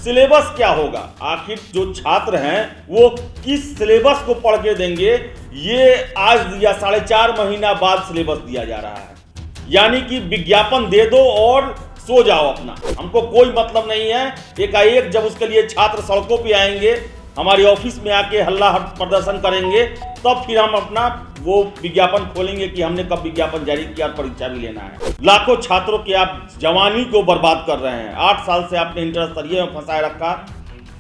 Syllabus क्या होगा, आखिर जो छात्र हैं वो किस सिलेबस को पढ़ के देंगे, ये आज दिया 4.5 महीना बाद सिलेबस दिया जा रहा है। यानी कि विज्ञापन दे दो और सो जाओ अपना, हमको कोई मतलब नहीं है। एकाएक जब उसके लिए छात्र सड़कों पे आएंगे, हमारे ऑफिस में आके हल्ला प्रदर्शन करेंगे, तब फिर हम अपना वो विज्ञापन खोलेंगे कि हमने कब विज्ञापन जारी किया और परीक्षा भी लेना है। लाखों छात्रों के आप जवानी को बर्बाद कर रहे हैं। 8 साल से आपने इंटर स्तरीय में फंसाए रखा,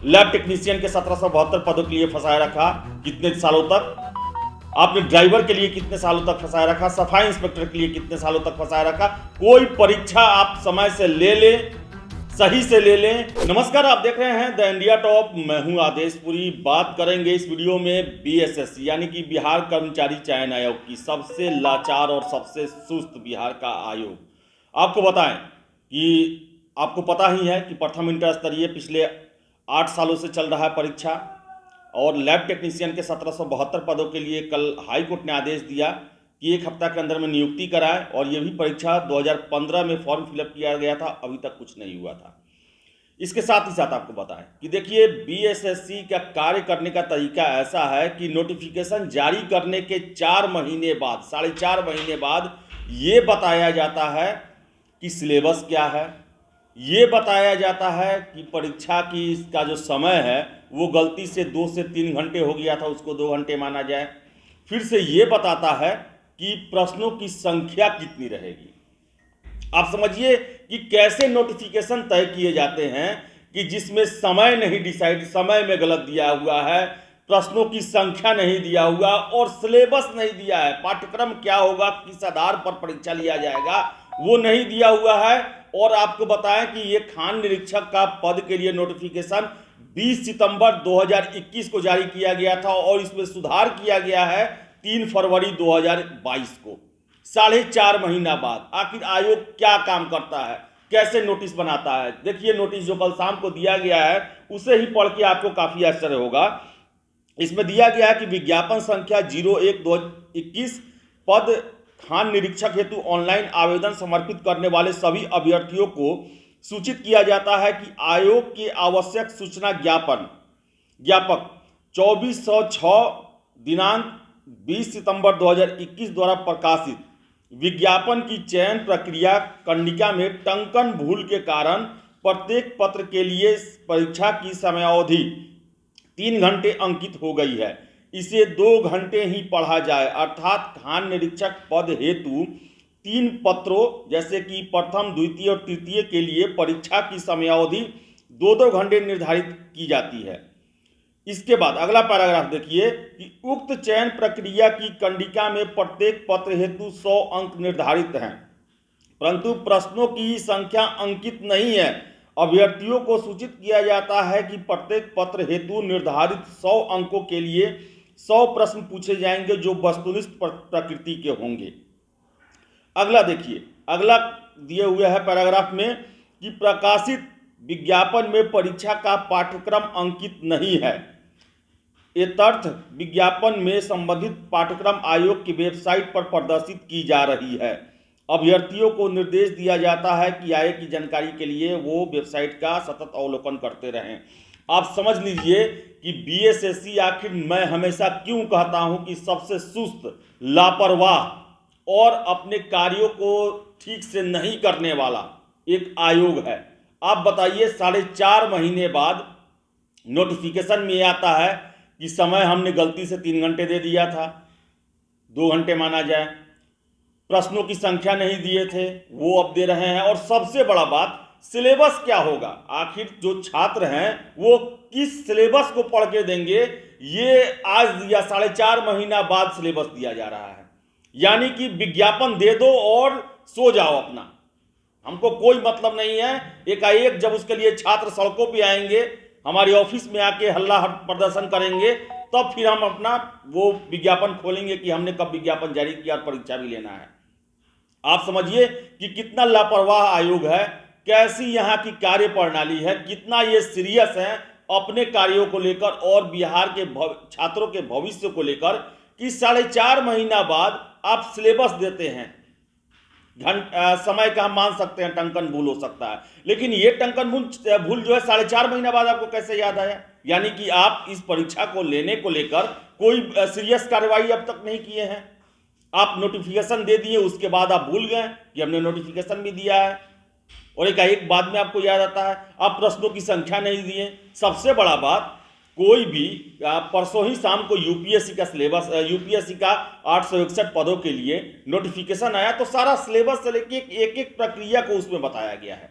लैब टेक्नीशियन के 1772 पदों के लिए फंसाए रखा कितने सालों तक, आपने ड्राइवर के लिए कितने सालों तक फंसाए रखा, सफाई इंस्पेक्टर के लिए कितने सालों तक फंसाए रखा। कोई परीक्षा आप समय से ले लें, सही से ले लें। नमस्कार, आप देख रहे हैं द इंडिया टॉप, मैं हूं आदेशपुरी। बात करेंगे इस वीडियो में बीएसएससी यानी कि बिहार कर्मचारी चयन आयोग की, सबसे लाचार और सबसे सुस्त बिहार का आयोग। आपको बताएं कि आपको पता ही है कि प्रथम इंटर स्तरीय पिछले 8 सालों से चल रहा है परीक्षा, और लैब टेक्नीशियन के 1772 पदों के लिए कल हाई कोर्ट ने आदेश दिया कि 1 हफ्ता के अंदर में नियुक्ति कराए। और ये भी परीक्षा 2015 में फॉर्म फिलअप किया गया था, अभी तक कुछ नहीं हुआ था। इसके साथ ही साथ आपको बताएं कि देखिए, बीएसएससी का कार्य करने का तरीका ऐसा है कि नोटिफिकेशन जारी करने के 4 महीने बाद, 4.5 महीने बाद ये बताया जाता है कि सिलेबस क्या है, ये बताया जाता है कि परीक्षा की इसका जो समय है वो गलती से 2 से 3 घंटे हो गया था, उसको 2 घंटे माना जाए। फिर से ये बताता है कि प्रश्नों की संख्या कितनी रहेगी। आप समझिए कि कैसे नोटिफिकेशन तय किए जाते हैं कि जिसमें समय नहीं डिसाइड, समय में गलत दिया हुआ है, प्रश्नों की संख्या नहीं दिया हुआ और सिलेबस नहीं दिया है, पाठ्यक्रम क्या होगा, किस आधार पर परीक्षा लिया जाएगा वो नहीं दिया हुआ है। और आपको बताएं कि ये खान निरीक्षक का पद के लिए नोटिफिकेशन 20 सितंबर 2021 को जारी किया गया था और इसमें सुधार किया गया है 3 फरवरी 2022 को। 4.5 महीना बाद आखिर आयोग क्या काम करता है, कैसे नोटिस बनाता है। देखिए, नोटिस जो कल शाम को दिया गया है उसे ही पढ़ के आपको काफी आश्चर्य होगा। इसमें दिया गया है कि विज्ञापन संख्या 01/2021 पद खान निरीक्षक हेतु ऑनलाइन आवेदन समर्पित करने वाले सभी अभ्यर्थियों को सूचित किया जाता है कि आयोग के आवश्यक सूचना ज्ञापक 2406 दिनांक 20 सितंबर 2021 द्वारा प्रकाशित विज्ञापन की चयन प्रक्रिया कंडिका में टंकन भूल के कारण प्रत्येक पत्र के लिए परीक्षा की समयावधि 3 घंटे अंकित हो गई है। इसे 2 घंटे ही पढ़ा जाए, अर्थात खान निरीक्षक पद हेतु 3 पत्रों जैसे कि प्रथम, द्वितीय और तृतीय के लिए परीक्षा की समयावधि 2-2 घंटे निर्धारित की जाती है। इसके बाद अगला पैराग्राफ देखिए कि उक्त चयन प्रक्रिया की कंडिका में प्रत्येक पत्र हेतु 100 अंक निर्धारित हैं, परंतु प्रश्नों की संख्या अंकित नहीं है। अभ्यर्थियों को सूचित किया जाता है कि प्रत्येक पत्र हेतु निर्धारित 100 अंकों के लिए 100 प्रश्न पूछे जाएंगे जो वस्तुनिष्ठ प्रकृति के होंगे। अगला देखिए, अगला दिए हुए है पैराग्राफ में कि प्रकाशित विज्ञापन में परीक्षा का पाठ्यक्रम अंकित नहीं है। ये तथ्य विज्ञापन में संबंधित पाठ्यक्रम आयोग की वेबसाइट पर प्रदर्शित की जा रही है। अभ्यर्थियों को निर्देश दिया जाता है कि आयोग की जानकारी के लिए वो वेबसाइट का सतत अवलोकन करते रहें। आप समझ लीजिए कि बीएसएससी, आखिर मैं हमेशा क्यों कहता हूं कि सबसे सुस्त, लापरवाह और अपने कार्यों को ठीक से नहीं करने वाला एक आयोग है। आप बताइए, 4.5 महीने बाद नोटिफिकेशन में आता है कि समय हमने गलती से 3 घंटे दे दिया था, 2 घंटे माना जाए। प्रश्नों की संख्या नहीं दिए थे, वो अब दे रहे हैं। और सबसे बड़ा बात, सिलेबस क्या होगा, आखिर जो छात्र हैं वो किस सिलेबस को पढ़ के देंगे, ये आज दिया 4.5 महीना बाद सिलेबस दिया जा रहा है। यानी कि विज्ञापन दे दो और सो जाओ अपना, हमको कोई मतलब नहीं है। एकाएक जब उसके लिए छात्र सड़कों पे आएंगे, हमारे ऑफिस में आके हल्ला प्रदर्शन करेंगे, तब फिर हम अपना वो विज्ञापन खोलेंगे कि हमने कब विज्ञापन जारी किया और परीक्षा भी लेना है। आप समझिए कि कितना लापरवाह आयोग है, कैसी यहाँ की कार्य प्रणाली है, कितना ये सीरियस है अपने कार्यों को लेकर और बिहार के छात्रों के भविष्य को लेकर कि 4.5 महीना बाद आप सिलेबस देते हैं। समय का हम मान सकते हैं टंकन भूल हो सकता है, लेकिन ये टंकन भूल जो है 4.5 महीना बाद आपको कैसे याद आया? यानी कि आप इस परीक्षा को लेने को लेकर कोई सीरियस कार्रवाई अब तक नहीं किए हैं। आप नोटिफिकेशन दे दिए, उसके बाद आप भूल गए कि हमने नोटिफिकेशन भी दिया है, और एक बाद में आपको याद आता है। आप प्रश्नों की संख्या नहीं दिए। सबसे बड़ा बात, कोई भी परसों ही शाम को यूपीएससी का सिलेबस, यूपीएससी का 861 पदों के लिए नोटिफिकेशन आया, तो सारा सिलेबस से लेके एक एक प्रक्रिया को उसमें बताया गया है।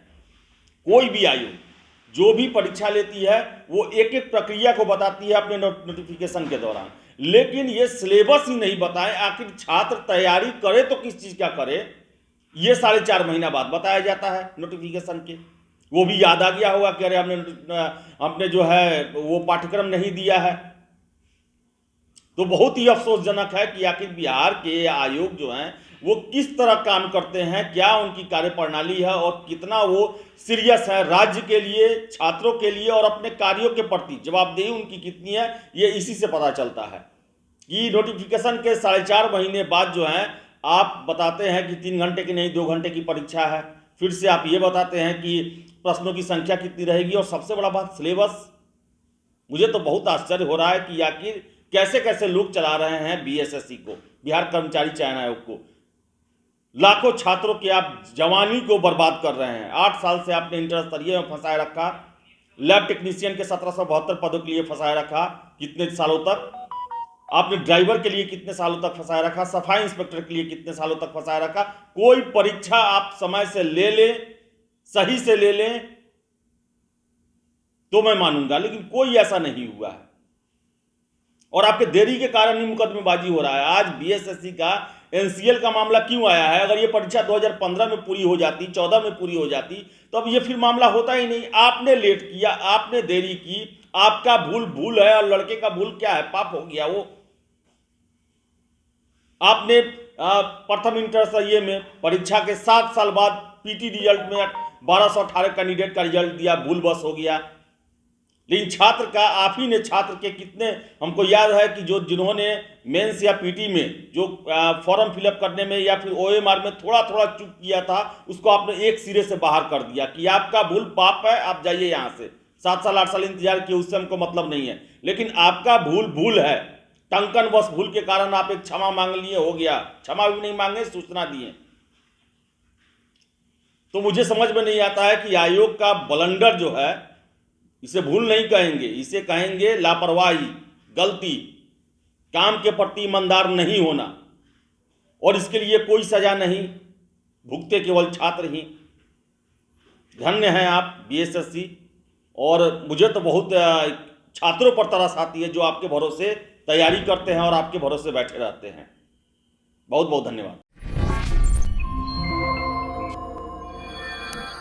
कोई भी आयोग जो भी परीक्षा लेती है वो एक एक प्रक्रिया को बताती है अपने नोटिफिकेशन के दौरान, लेकिन ये सिलेबस ही नहीं बताएं। आखिर छात्र तैयारी करे तो किस चीज का करे, ये 4.5 महीना बाद बताया जाता है नोटिफिकेशन के। वो भी याद आ गया होगा कि अरे हमने जो है वो पाठ्यक्रम नहीं दिया है। तो बहुत ही अफसोसजनक है कि आखिर बिहार के आयोग जो हैं वो किस तरह काम करते हैं, क्या उनकी कार्यप्रणाली है और कितना वो सीरियस है राज्य के लिए, छात्रों के लिए और अपने कार्यों के प्रति जवाबदेही उनकी कितनी है, ये इसी से पता चलता है कि नोटिफिकेशन के 4.5 महीने बाद जो है आप बताते हैं कि 3 घंटे की नहीं 2 घंटे की परीक्षा है, फिर से आप ये बताते हैं कि प्रश्नों की संख्या कितनी रहेगी, और सबसे बड़ा बात सिलेबस। मुझे तो बहुत आश्चर्य हो रहा है कि आखिर कैसे कैसे लोग चला रहे हैं बीएसएससी को, बिहार कर्मचारी चयन आयोग को। लाखों छात्रों की आप जवानी को बर्बाद कर रहे हैं। 8 साल से आपने इंटर स्तरीय में फंसाए रखा, लैब टेक्नीशियन के 1772 पदों के लिए फंसाए रखा, कितने सालों तक आपने ड्राइवर के लिए कितने सालों तक फंसाए रखा, सफाई इंस्पेक्टर के लिए कितने सालों तक फंसाए रखा। कोई परीक्षा आप समय से ले लें, सही से ले लें तो मैं मानूंगा, लेकिन कोई ऐसा नहीं हुआ है और आपके देरी के कारण ही मुकदमेबाजी हो रहा है। आज बीएसएससी का एनसीएल का मामला क्यों आया है? अगर ये परीक्षा 2015 में पूरी हो जाती, 14 में पूरी हो जाती, तो अब ये फिर मामला होता ही नहीं। आपने लेट किया, आपने देरी की, आपका भूल है, और लड़के का भूल क्या है, पाप हो गया वो। आपने प्रथम इंटर स्तरीय में परीक्षा के 7 साल बाद पीटी रिजल्ट में 1218 कैंडिडेट का रिजल्ट दिया, भूल बस हो गया। लेकिन छात्र का, आप ही ने छात्र के कितने, हमको याद है कि जिन्होंने मेंस या पीटी में जो फॉर्म फिलअप करने में या फिर ओएमआर में थोड़ा थोड़ा चूक किया था, उसको आपने एक सिरे से बाहर कर दिया कि आपका भूल पाप है, आप जाइए यहाँ से। 7 साल 8 साल इंतजार किए, उससे हमको मतलब नहीं है, लेकिन आपका भूल है, टंकन बस भूल के कारण आप एक क्षमा मांग लिए, हो गया। क्षमा भी नहीं मांगे, सूचना दिए। तो मुझे समझ में नहीं आता है कि आयोग का ब्लंडर जो है, इसे भूल नहीं कहेंगे, इसे कहेंगे लापरवाही, गलती, काम के प्रति ईमानदार नहीं होना, और इसके लिए कोई सजा नहीं, भुगते केवल छात्र ही। धन्य हैं आप बीएसएससी, और मुझे तो बहुत छात्रों पर तरस आती है जो आपके भरोसे तैयारी करते हैं और आपके भरोसे बैठे रहते हैं। बहुत बहुत धन्यवाद।